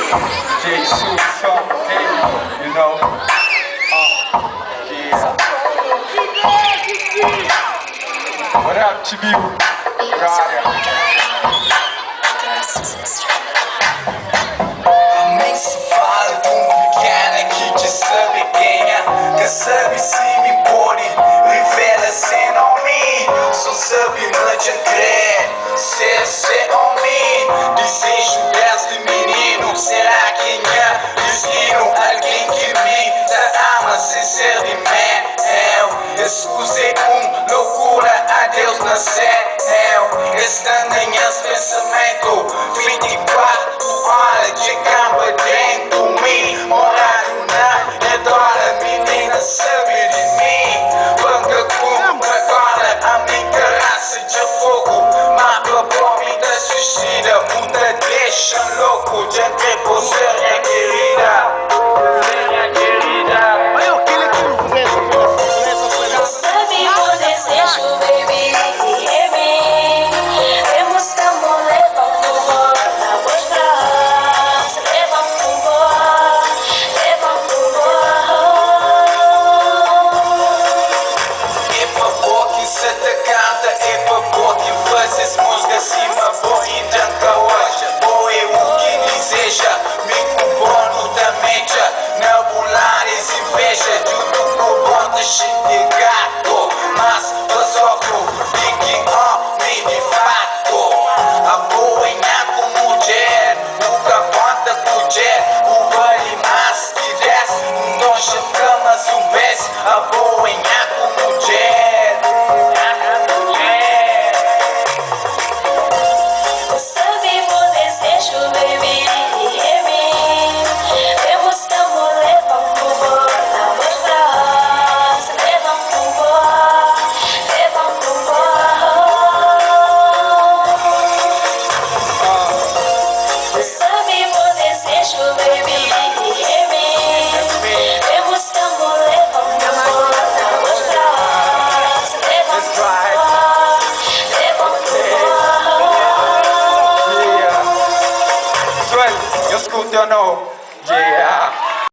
You know? Yeah. What up, Chibiu? Nem se fala de pequeno aqui que sabe quem é, que sabe se me pode, revela-se em mim. Só sabe não te crer, ser homem. Desejo deste menino, será quem é? Destino, alguém que me ama sinceramente. Excuse loucura, adeus na céu. Estando em pensamento 24 horas de campo dentro de mim. Morado na redora, menina sabe de mim. Banca como agora a minha raça de fogo. Mapa por mim da suicida, muda deixa louco. De que você é querida. Sabe o desejo, baby, e mim. Temos como levar um bora na boca. Leva um bora. É pra boa que cê te canta, é pra boa que fazes música acima, boa e tranca hoje. Boa é o que deseja, me compondo da mente. Não bulares inveja, tudo por conta de gato. Mas pasoco, picking up me de fato. A boa é como mulher, nunca bota colher. O vale mais que desce, nós chamamos um beijo. A boa é como mulher. Sabe o desejo, baby, e mim. Temos como levar um bora na boca. Leva um bora. Sabe o desejo, baby, e mim. Temos como levar um bora na boca. Leva um bora. Swell, you scoot, you know.